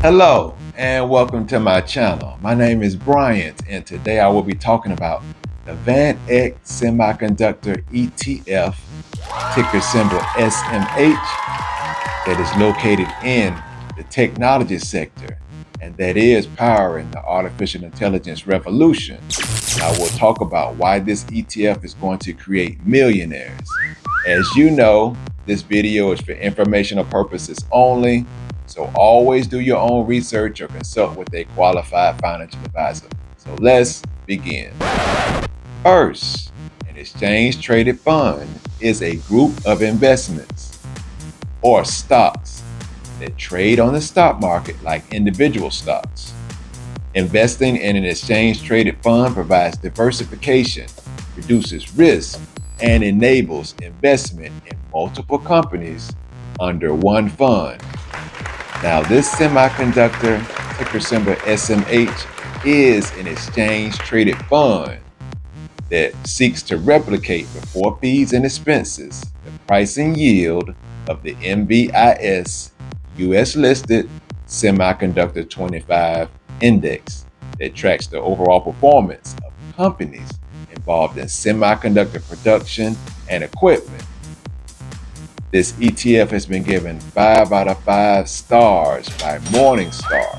Hello and welcome to my channel. My name is Bryant and today I will be talking about the VanEck Semiconductor ETF, ticker symbol SMH, that is located in the technology sector and that is powering the artificial intelligence revolution. I will talk about why this ETF is going to create millionaires. As you know, this video is for informational purposes only. So always do your own research or consult with a qualified financial advisor. So let's begin. First, an exchange-traded fund is a group of investments or stocks that trade on the stock market like individual stocks. Investing in an exchange-traded fund provides diversification, reduces risk, and enables investment in multiple companies under one fund. Now, this semiconductor, ticker symbol SMH, is an exchange-traded fund that seeks to replicate before fees and expenses the price and yield of the NVIS US-listed Semiconductor 25 index that tracks the overall performance of companies involved in semiconductor production and equipment. This ETF has been given 5 out of 5 stars by Morningstar,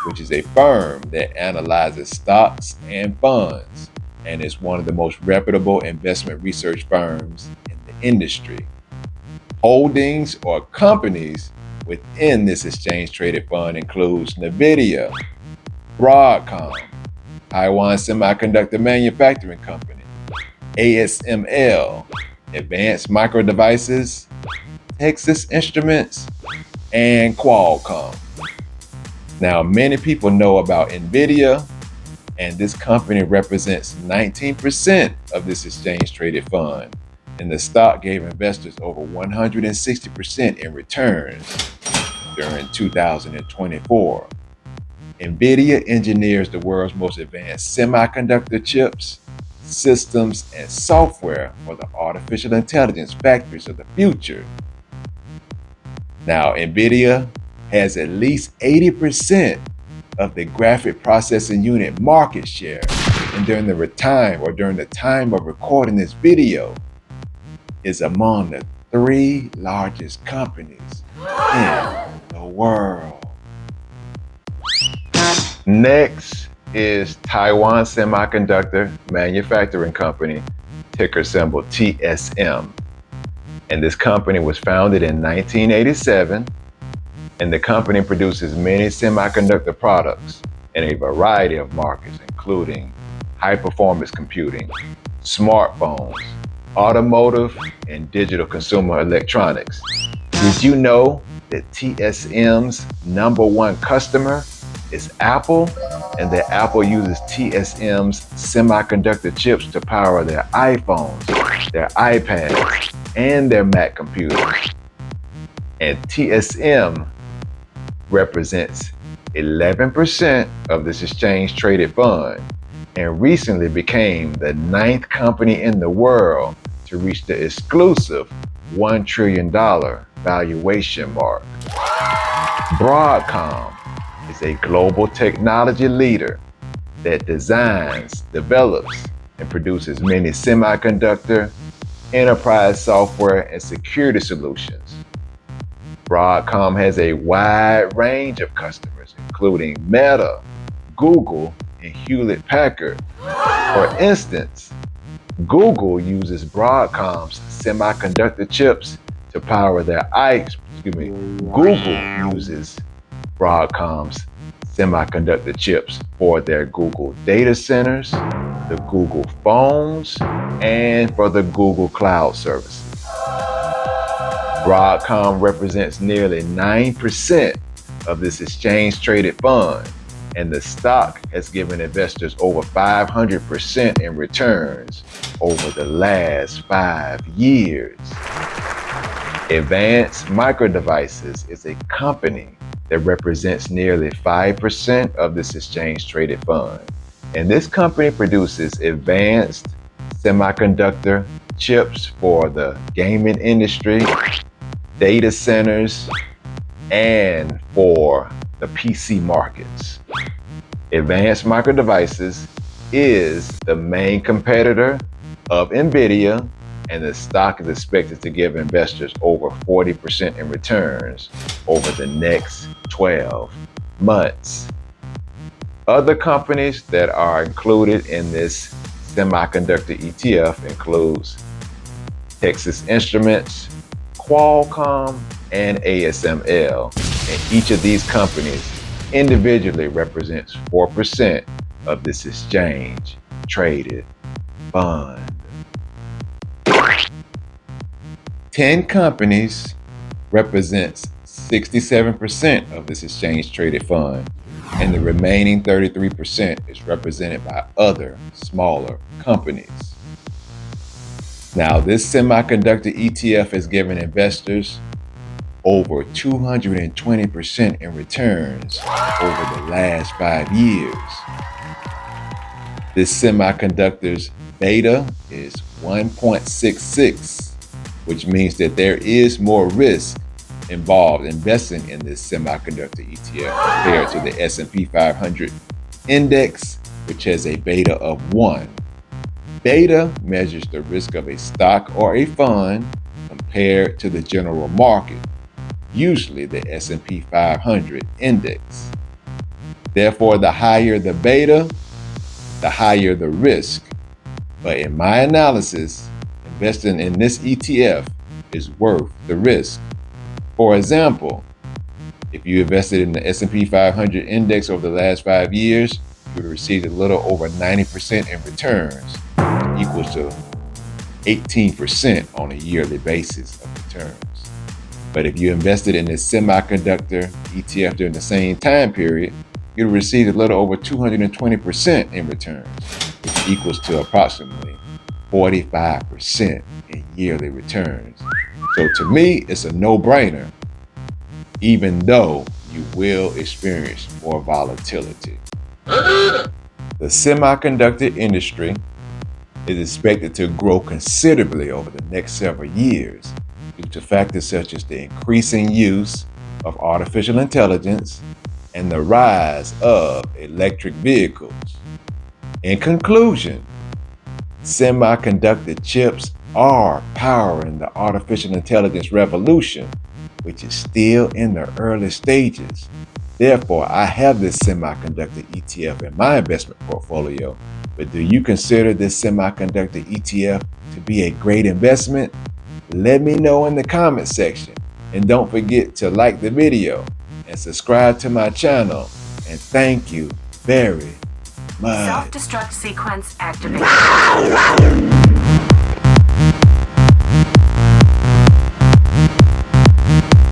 which is a firm that analyzes stocks and funds and is one of the most reputable investment research firms in the industry. Holdings or companies within this exchange-traded fund includes NVIDIA, Broadcom, Taiwan Semiconductor Manufacturing Company, ASML, Advanced Micro Devices, Texas Instruments, and Qualcomm. Now, many people know about NVIDIA, and this company represents 19% of this exchange-traded fund, and the stock gave investors over 160% in returns during 2024. NVIDIA engineers the world's most advanced semiconductor chips, systems, and software for the artificial intelligence factories of the future. Now, NVIDIA has at least 80% of the graphic processing unit market share, and during the time of recording this video, is among the 3 largest companies in the world. Next is Taiwan Semiconductor Manufacturing Company, ticker symbol TSM. And this company was founded in 1987, and the company produces many semiconductor products in a variety of markets, including high-performance computing, smartphones, automotive, and digital consumer electronics. Did you know that TSM's #1 customer is Apple, and that Apple uses TSM's semiconductor chips to power their iPhones, their iPads, and their Mac computers? And TSM represents 11% of this exchange-traded fund and recently became the 9th company in the world to reach the exclusive $1 trillion valuation mark. Broadcom is a global technology leader that designs, develops, and produces many semiconductor, enterprise software, and security solutions. Broadcom has a wide range of customers, including Meta, Google, and Hewlett-Packard. For instance, Google uses Broadcom's semiconductor chips to power their Google uses Broadcom's semiconductor chips for their Google data centers, the Google phones, and for the Google Cloud services. Broadcom represents nearly 9% of this exchange-traded fund, and the stock has given investors over 500% in returns over the last 5 years. Advanced Micro Devices is a company that represents nearly 5% of this exchange-traded fund. And this company produces advanced semiconductor chips for the gaming industry, data centers, and for the PC markets. Advanced Micro Devices is the main competitor of NVIDIA, and the stock is expected to give investors over 40% in returns over the next 12 months. Other companies that are included in this semiconductor ETF includes Texas Instruments, Qualcomm, and ASML. And each of these companies individually represents 4% of this exchange traded fund. 10 companies represents 67% of this exchange traded fund, and the remaining 33% is represented by other smaller companies. Now, this semiconductor ETF has given investors over 220% in returns over the last 5 years. This semiconductor's beta is 1.66, which means that there is more risk involved investing in this semiconductor ETF compared to the S&P 500 index, which has a beta of 1. Beta measures the risk of a stock or a fund compared to the general market, usually the S&P 500 index. Therefore, the higher the beta, the higher the risk. But in my analysis, investing in this ETF is worth the risk. For example, if you invested in the S&P 500 index over the last 5 years, you would have received a little over 90% in returns, which equals to 18% on a yearly basis of returns. But if you invested in this semiconductor ETF during the same time period, you'd have received a little over 220% in returns, which equals to approximately 45% in yearly returns. So to me, it's a no-brainer, even though you will experience more volatility. The semiconductor industry is expected to grow considerably over the next several years due to factors such as the increasing use of artificial intelligence and the rise of electric vehicles. In conclusion, semiconductor chips are powering the artificial intelligence revolution, which is still in the early stages. Therefore, I have this semiconductor ETF in my investment portfolio. But do you consider this semiconductor ETF to be a great investment? Let me know in the comment section. And don't forget to like the video and subscribe to my channel. And thank you very much. Self-destruct sequence activated.